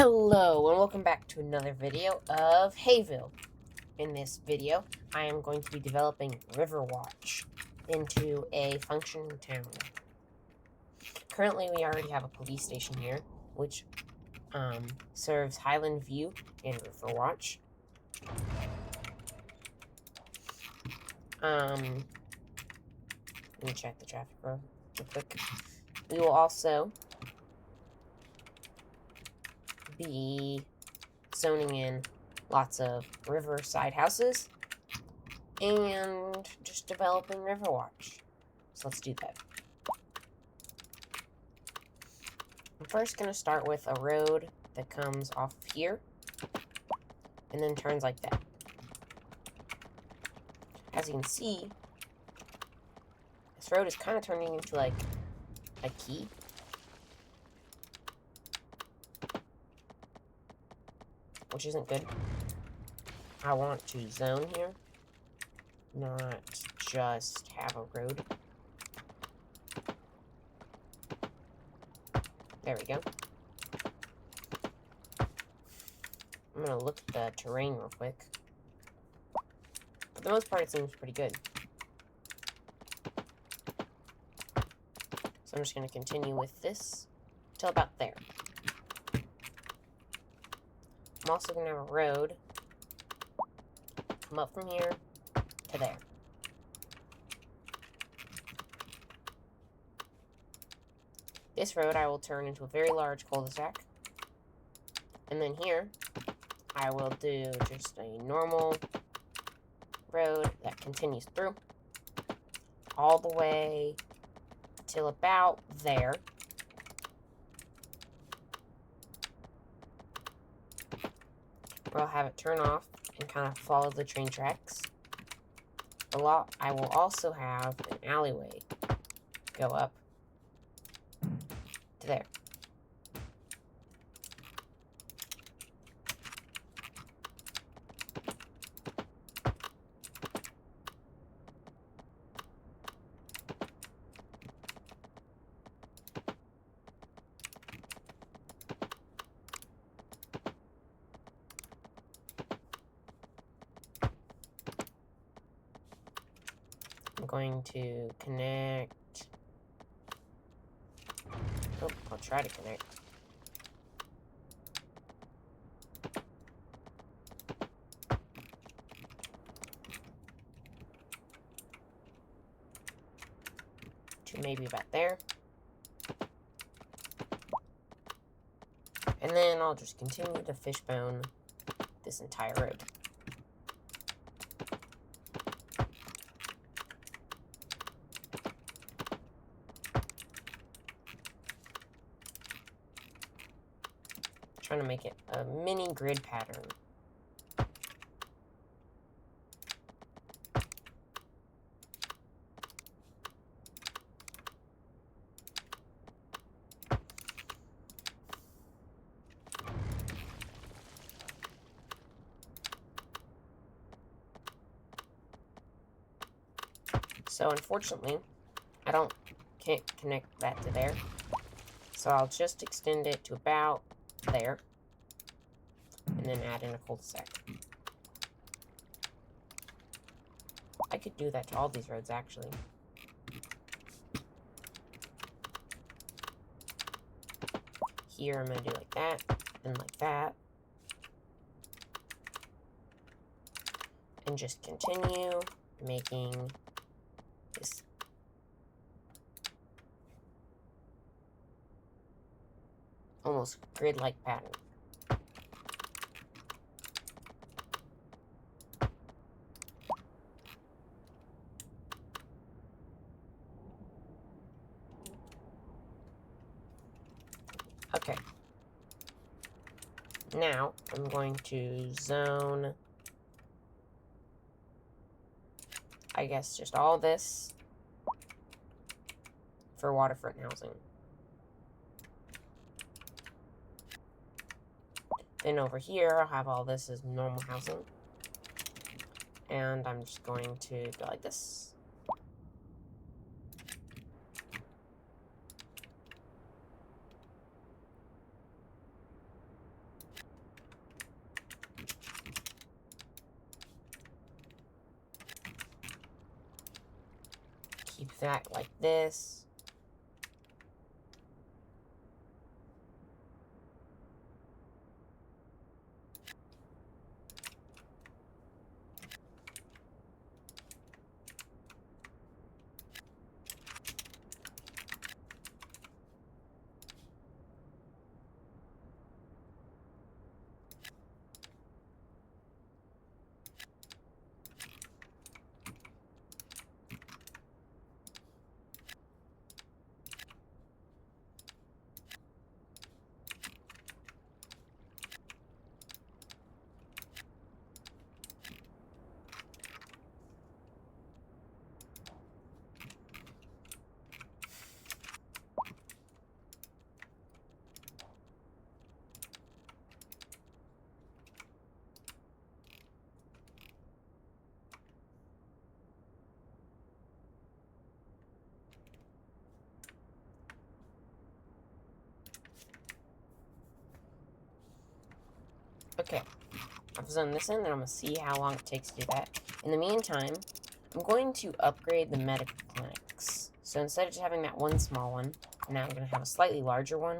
Hello and welcome back to another video of Hayville. In this video, I am going to be developing Riverwatch into a functioning town. Currently, we already have a police station here, which serves Highland View and Riverwatch. Let me check the traffic real quick. We will also be zoning in lots of riverside houses and just developing Riverwatch. So let's do that. I'm first going to start with a road that comes off of here and then turns like that. As you can see, this road is kind of turning into like a key. Which isn't good. I want to zone here, not just have a road. There we go. I'm gonna look at the terrain real quick. For the most part, it seems pretty good. So I'm just gonna continue with this till about there. I'm also going to have a road come up from here to there. This road I will turn into a very large cul-de-sac. And then here, I will do just a normal road that continues through all the way till about there. Where I'll have it turn off and kind of follow the train tracks. I will also have an alleyway go up to there. I'm going to connect. Oh, I'll try to connect. To maybe about there. And then I'll just continue to fishbone this entire road. Trying to make it a mini grid pattern. So unfortunately, can't connect that to there. So I'll just extend it to about there, and then add in a cul-de-sac. I could do that to all these roads, actually. Here, I'm going to do like that, and like that. And just continue making this almost grid-like pattern. Okay. Now, I'm going to zone, I guess, just all this for waterfront housing. Then over here, I'll have all this as normal housing. And I'm just going to go like this. that like this. Okay, I've zoned this in, and I'm going to see how long it takes to do that. In the meantime, I'm going to upgrade the medical clinics. So instead of just having that one small one, now I'm going to have a slightly larger one.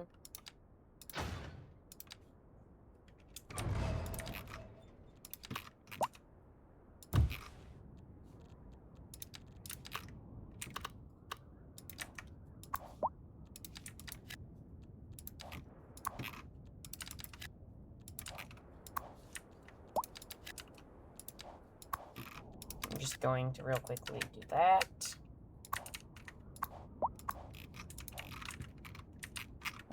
I'm just going to real quickly do that.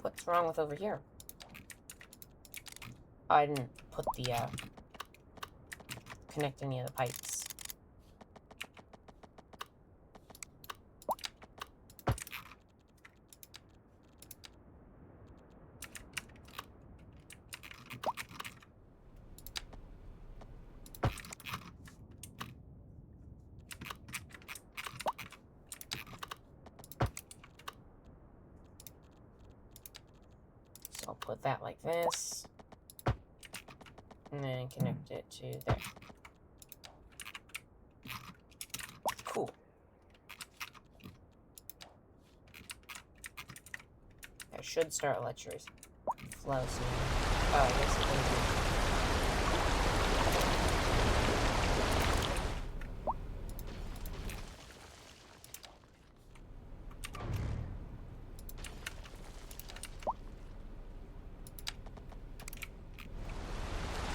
What's wrong with over here? Oh, I didn't put the, connect any of the pipes. So I'll put that like this, and then connect it to there. Cool. I should start electricity flow soon. Oh, yes, it is.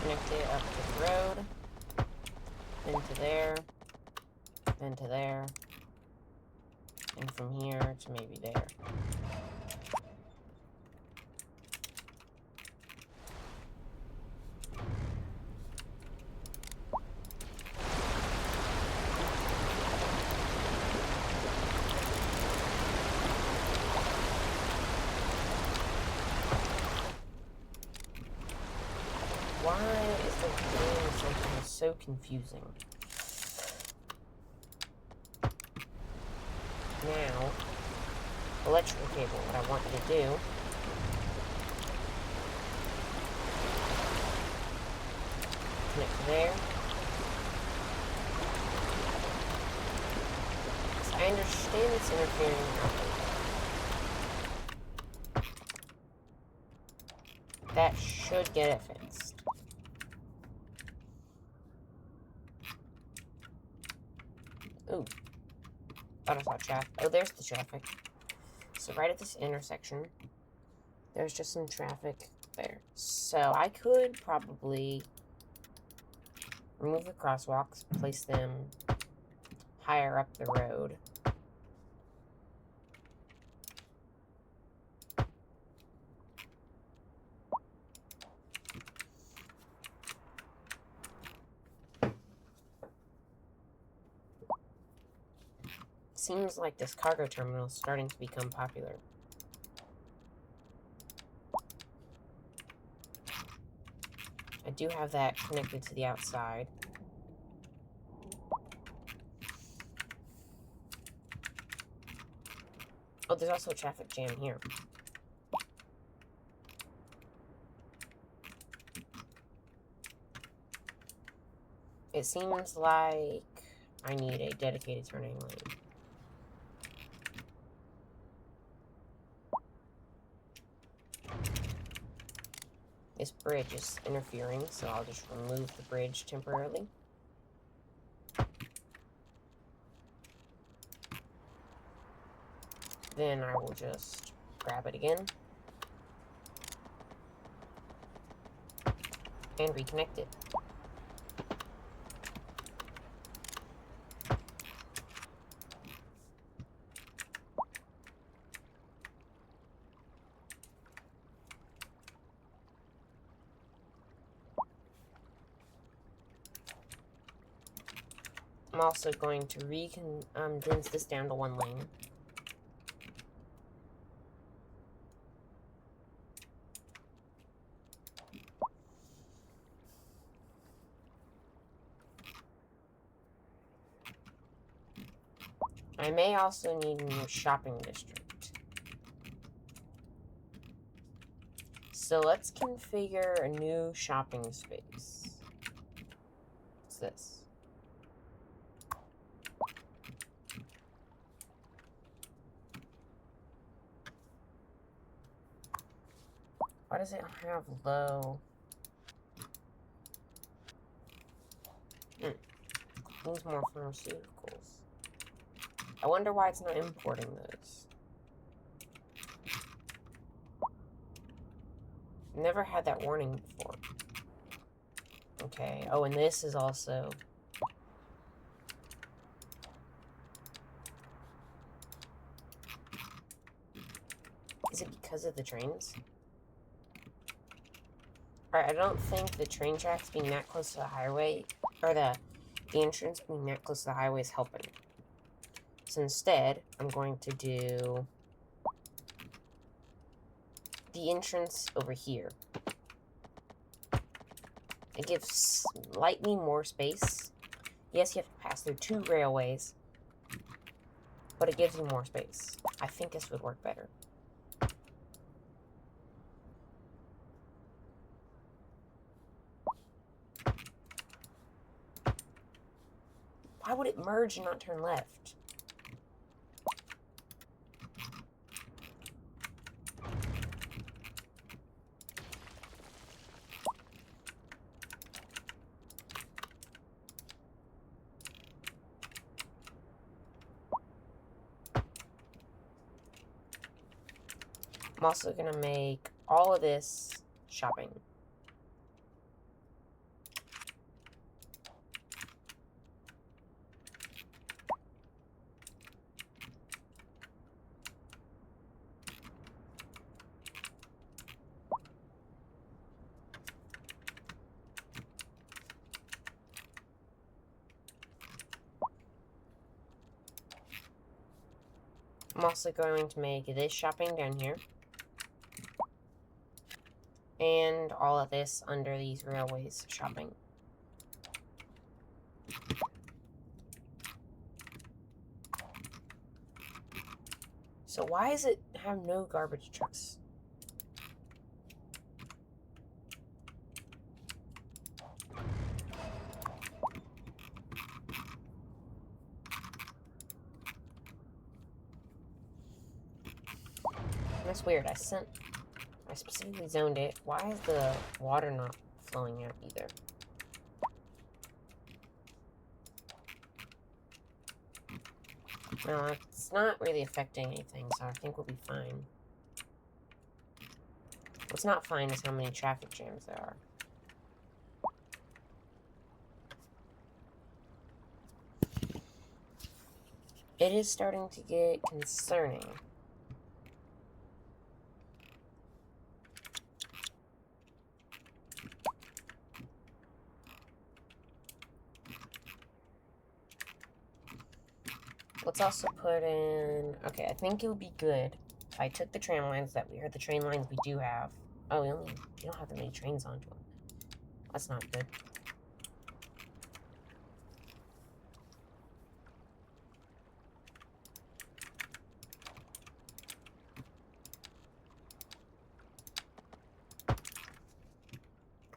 Connect it up to the road, then to there, then to there, and from here to maybe there. Why is the game sometimes so confusing? Now, electrical cable, what I want you to do connect to there. So I understand it's interfering with that should get it fixed. Ooh. Thought I saw traffic. Oh, there's the traffic. So right at this intersection, there's just some traffic there. So I could probably remove the crosswalks, place them higher up the road. Seems like this cargo terminal is starting to become popular. I do have that connected to the outside. Oh, there's also a traffic jam here. It seems like I need a dedicated turning lane. This bridge is interfering, so I'll just remove the bridge temporarily. Then I will just grab it again and reconnect it. I'm also going to condense this down to one lane. I may also need a new shopping district. So let's configure a new shopping space. What's this? Why does it have low? Needs more pharmaceuticals. I wonder why it's not importing those. Never had that warning before. Okay. Oh, and this is also... Is it because of the trains? Alright, I don't think the train tracks being that close to the highway, or the entrance being that close to the highway is helping. So instead, I'm going to do the entrance over here. It gives slightly more space. Yes, you have to pass through 2 railways, but it gives you more space. I think this would work better. Why would it merge and not turn left? I'm also going to make all of this shopping. I'm also going to make this shopping down here. And all of this under these railways shopping. So why does it have no garbage trucks? That's weird. I specifically zoned it. Why is the water not flowing out either? No, it's not really affecting anything, so I think we'll be fine. What's not fine is how many traffic jams there are. It is starting to get concerning. Let's also put in... Okay, I think it would be good if I took the tram lines that we heard, the train lines we do have. Oh, we don't have that many trains onto them. That's not good.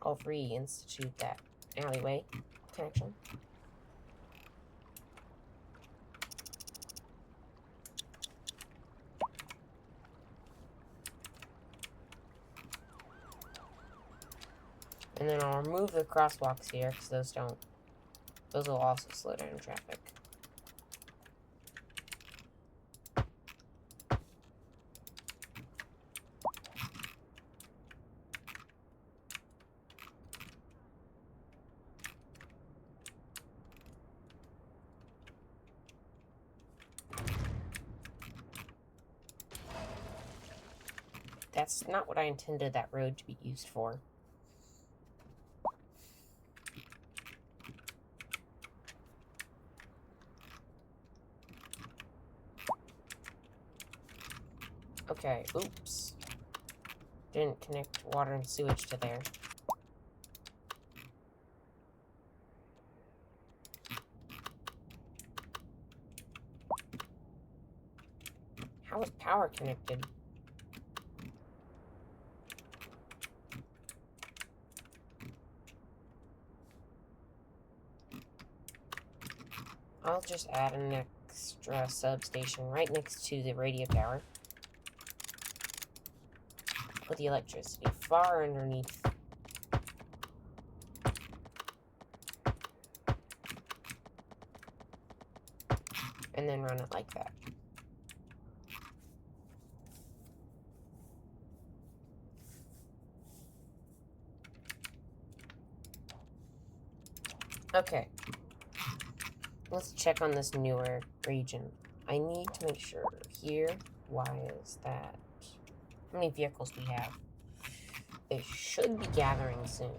I'll reinstitute that alleyway connection. And then I'll remove the crosswalks here, because those will also slow down traffic. That's not what I intended that road to be used for. Okay, oops. Didn't connect water and sewage to there. How is power connected? I'll just add an extra substation right next to the radio tower. Put the electricity far underneath. And then run it like that. Okay. Let's check on this newer region. I need to make sure here. Why is that? How many vehicles we have? They should be gathering soon.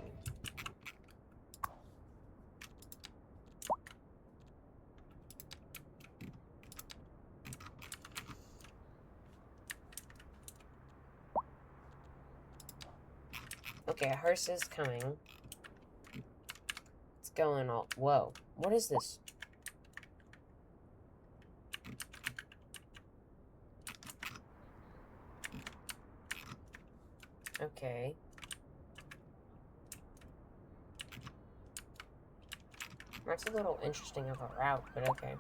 Okay, a hearse is coming. It's going all... Whoa. What is this? Okay. That's a little interesting of a route, but okay.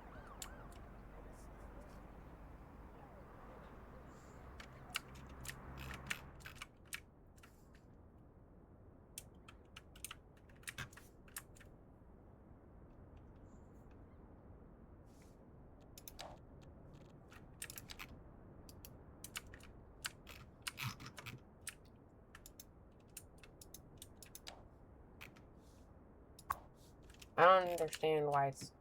I don't understand why it's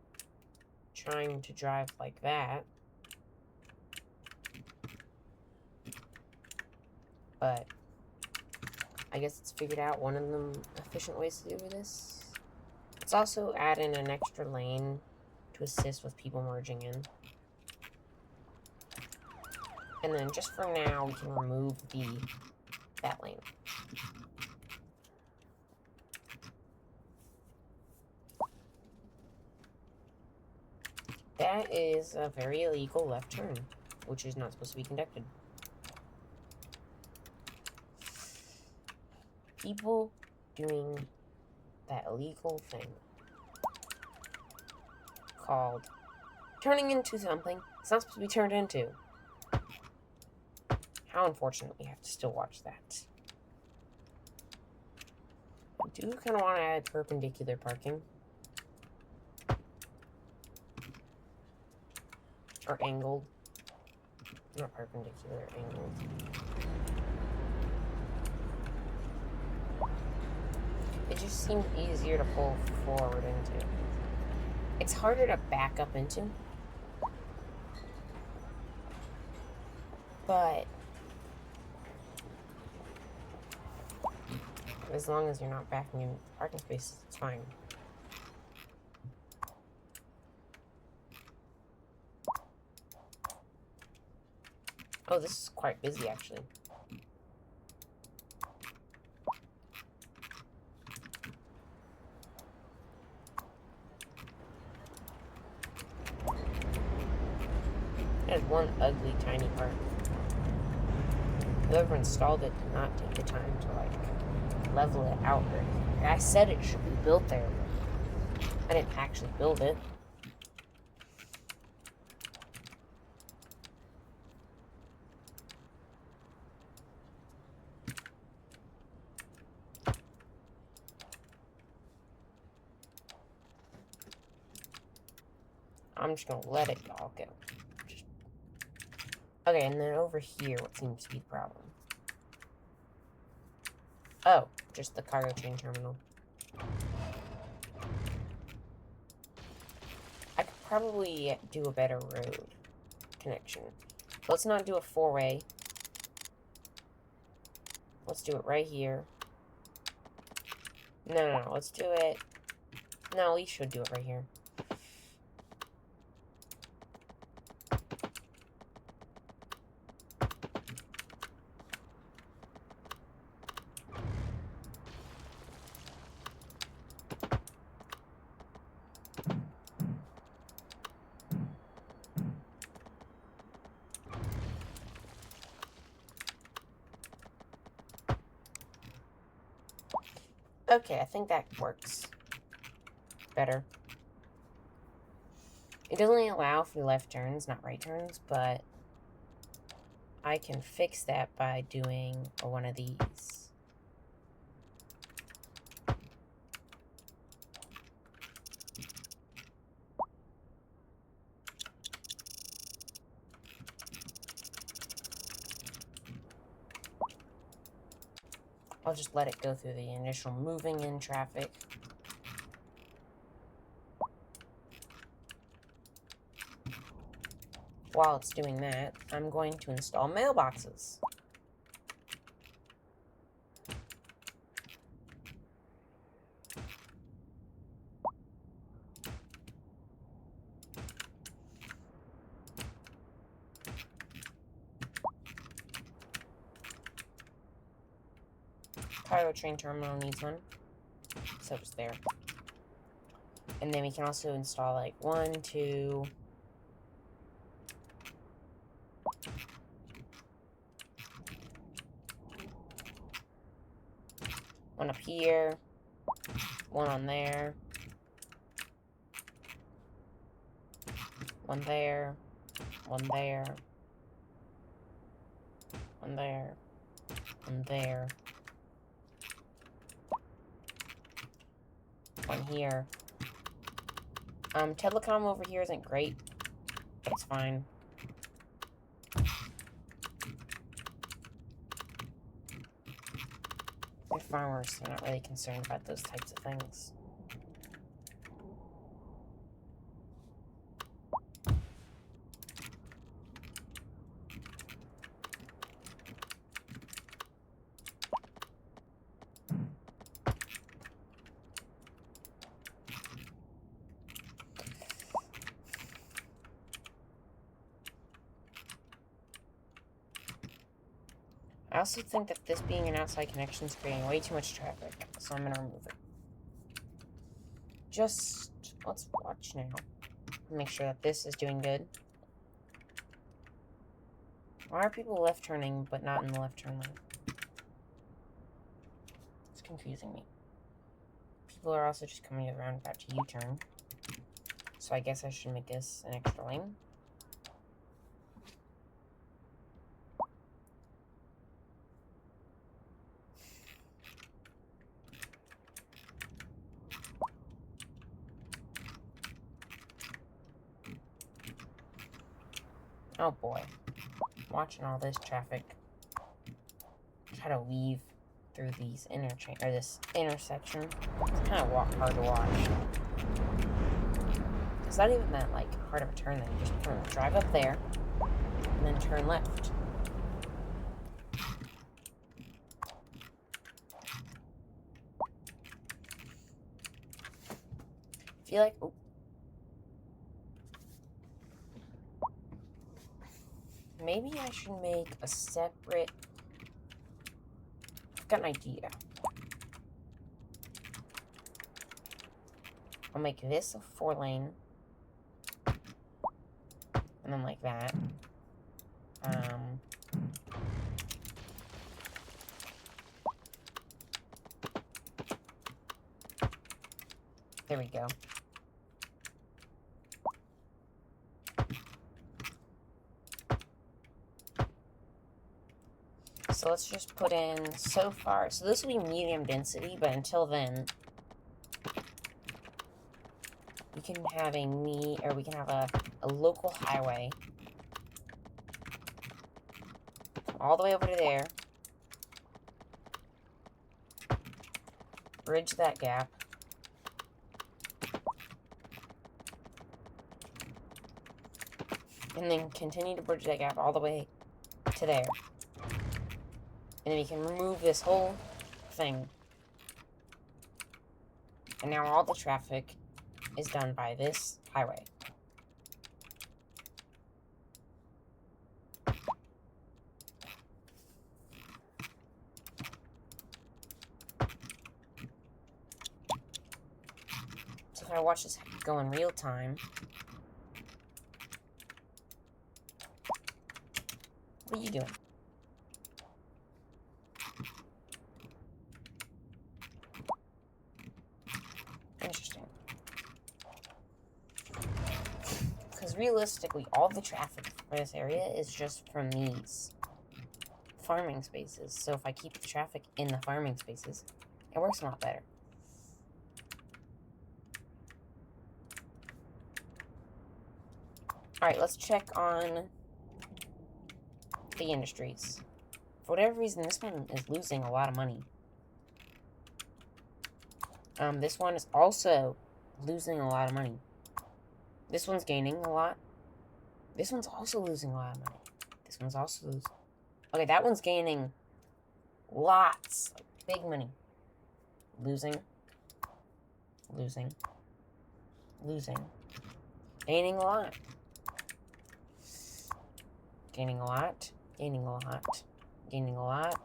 trying to drive like that. But I guess it's figured out one of the efficient ways to do this. Let's also add in an extra lane to assist with people merging in. And then just for now, we can remove that lane. That is a very illegal left turn, which is not supposed to be conducted. People doing that illegal thing called turning into something it's not supposed to be turned into. How unfortunate we have to still watch that. I do kind of want to add perpendicular parking. Or angled. Not perpendicular, angled. It just seemed easier to pull forward into. It's harder to back up into. But as long as you're not backing in parking spaces, it's fine. Oh, this is quite busy, actually. There's one ugly, tiny part. Whoever installed it did not take the time to, like, level it out. I said it should be built there, but I didn't actually build it. I'm just gonna let it all go. Okay, and then over here, what seems to be the problem? Oh, just the cargo train terminal. I could probably do a better road connection. Let's not do a four-way. Let's do it right here. No, let's do it. No, we should do it right here. Okay, I think that works better. It doesn't allow for left turns, not right turns, but I can fix that by doing one of these. I'll just let it go through the initial moving in traffic. While it's doing that, I'm going to install mailboxes. Cargo train terminal needs one, so it's there. And then we can also install like 1, 2... one up here, one on there, one there, one there, one there, one there, one here. Telecom over here isn't great, but it's fine. They're farmers, they're not really concerned about those types of things. I also think that this being an outside connection is creating way too much traffic, so I'm going to remove it. Just, let's watch now. Make sure that this is doing good. Why are people left turning, but not in the left turn lane? It's confusing me. People are also just coming around about to U-turn. So I guess I should make this an extra lane. Oh boy. Watching all this traffic. Try to weave through these this intersection. It's kind of hard to watch. It's not even that like hard of a turn then. You just drive up there and then turn left. I feel like maybe I should make a separate... I've got an idea. I'll make this a 4-lane. And then like that. There we go. So let's just put in so far. So this will be medium density, but until then, we can have we can have a local highway all the way over to there. Bridge that gap. And then continue to bridge that gap all the way to there. And then we can remove this whole thing. And now all the traffic is done by this highway. So if I watch this go in real time, what are you doing? Interesting. Because realistically, all the traffic for this area is just from these farming spaces. So if I keep the traffic in the farming spaces, it works a lot better. Alright, let's check on the industries. For whatever reason, this one is losing a lot of money. This one is also losing a lot of money. This one's gaining a lot. This one's also losing a lot of money. This one's also losing. Okay, that one's gaining lots. Like, big money. Losing. Losing. Losing. Gaining a lot. Gaining a lot. Gaining a lot. Gaining a lot.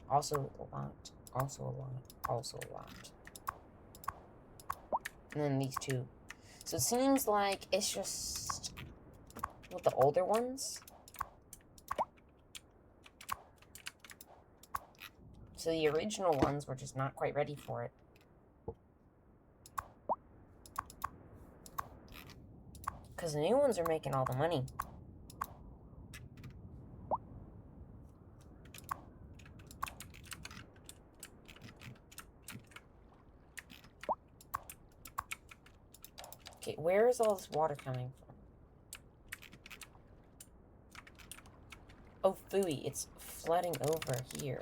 Also a lot. Also a lot. Also a lot. And then these two. So it seems like it's just with the older ones. So the original ones were just not quite ready for it. Because the new ones are making all the money. Okay, where is all this water coming from? Oh, phooey, it's flooding over here.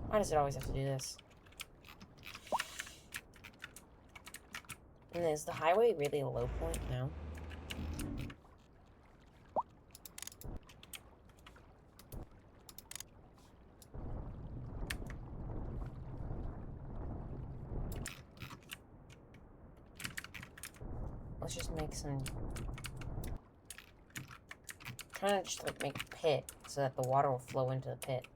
Why does it always have to do this? And is the highway really a low point? No. Let's just make some... kind of just like make a pit so that the water will flow into the pit.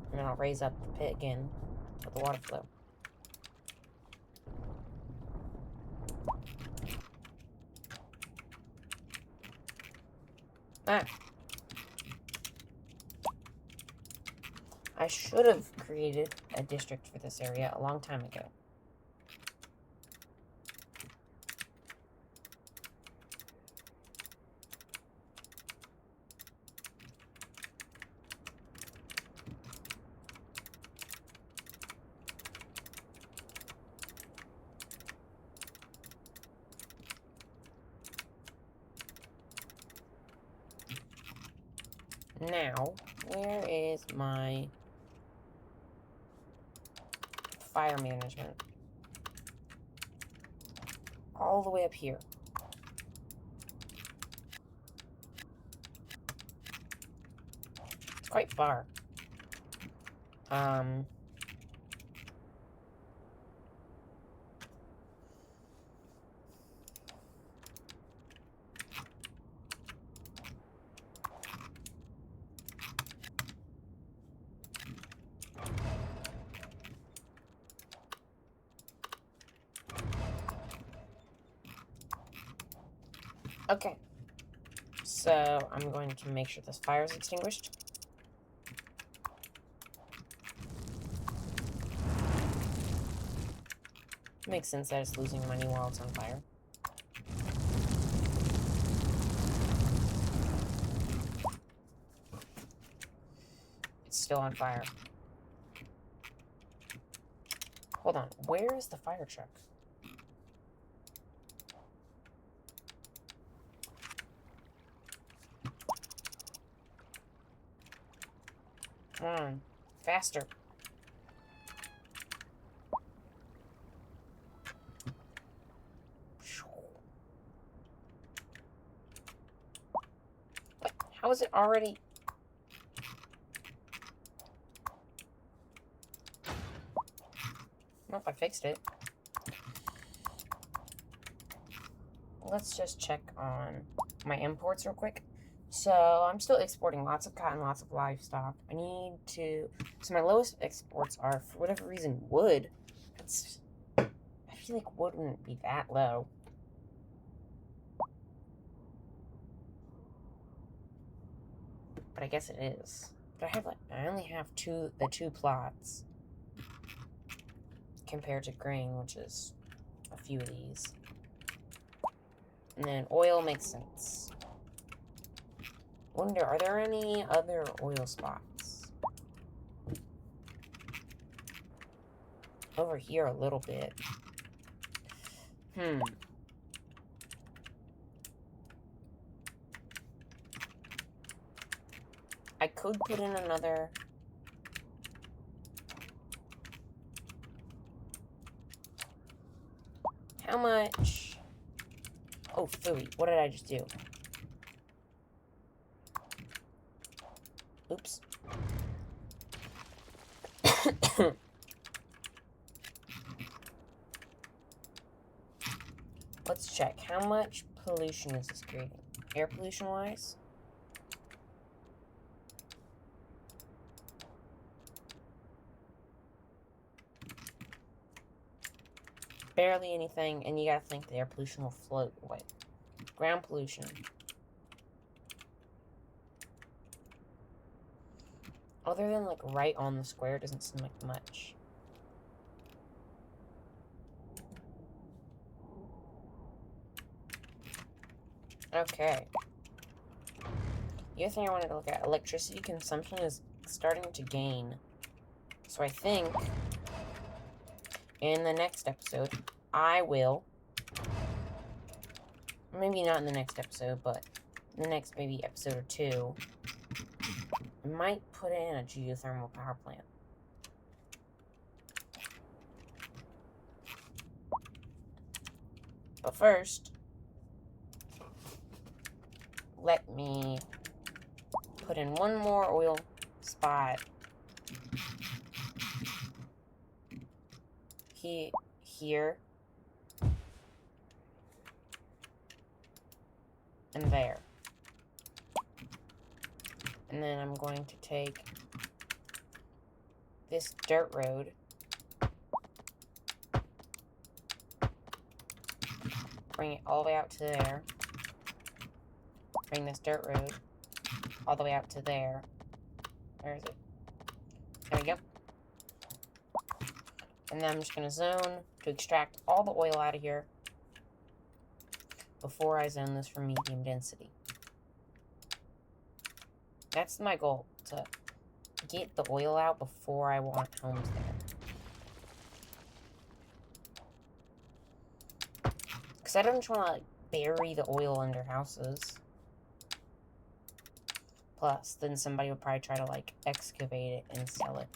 And then I'll raise up the pit again with the water flow. Ah. I should have created a district for this area a long time ago. Now, where is my fire management? All the way up here. It's quite far. Okay, so I'm going to make sure this fire is extinguished. Makes sense that it's losing money while it's on fire. It's still on fire. Hold on. Where is the fire truck? Come on. Faster. What? How is it already... Nope, I fixed it. Let's just check on my imports real quick. So, I'm still exporting lots of cotton, lots of livestock. I need to... So, my lowest exports are, for whatever reason, wood. That's... I feel like wood wouldn't be that low. But I guess it is. But I only have the two plots. Compared to grain, which is a few of these. And then oil makes sense. Wonder, are there any other oil spots? Over here a little bit. I could put in another... How much? Oh, phooey. What did I just do? Oops. Let's check. How much pollution is this creating? Air pollution-wise? Barely anything, and you gotta think the air pollution will float away. Ground pollution. Other than, like, right on the square, doesn't seem like much. Okay. The other thing I wanted to look at, electricity consumption is starting to gain. So I think in the next episode, I will, maybe not in the next episode, but in the next maybe episode or two, I might put in a geothermal power plant. But first, let me put in one more oil spot here and there. And then I'm going to take this dirt road, bring it all the way out to there, bring this dirt road all the way out to there. Where is it? There we go. And then I'm just going to zone to extract all the oil out of here before I zone this for medium density. That's my goal, to get the oil out before I want homes there. Because I don't just want to, like, bury the oil under houses. Plus, then somebody would probably try to, like, excavate it and sell it.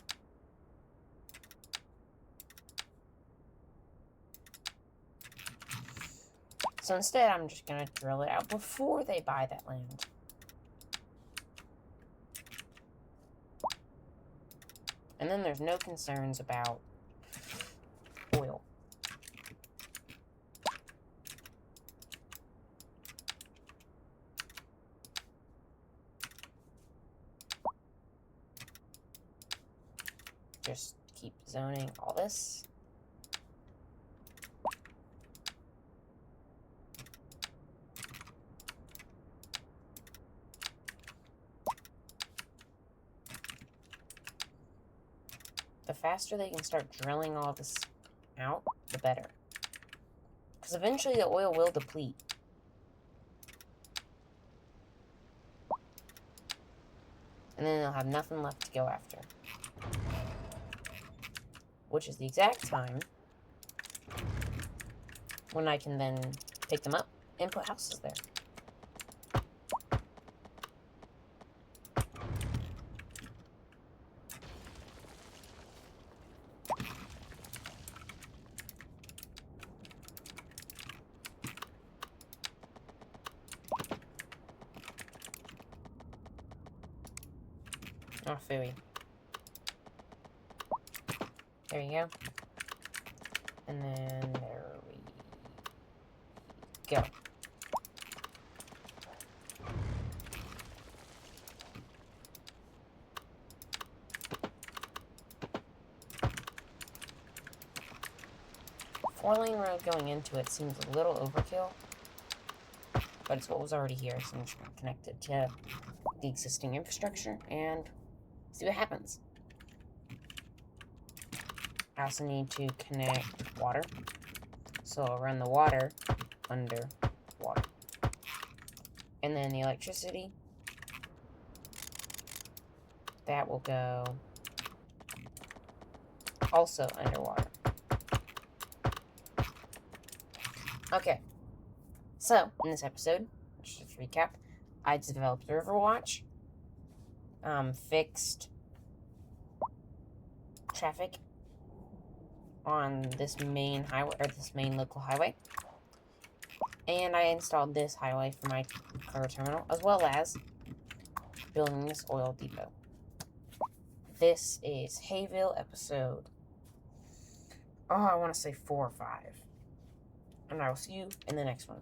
So instead, I'm just going to drill it out before they buy that land. And then there's no concerns about oil. Just keep zoning all this. The faster they can start drilling all this out, the better. Because eventually the oil will deplete. And then they'll have nothing left to go after. Which is the exact time when I can then pick them up and put houses there. Oh, phooey. There you go. And then there we go. Four-lane road going into it seems a little overkill, but it's what was already here, so I'm just going to connect it to the existing infrastructure and see what happens. I also need to connect water, so I'll run the water under water. And then the electricity, that will go also underwater. Okay, so in this episode, just to recap, I developed Riverwatch, fixed traffic on this main highway, or this main local highway, and I installed this highway for my cargo terminal, as well as building this oil depot. This is Hayville episode, I want to say 4 or 5. And I will see you in the next one.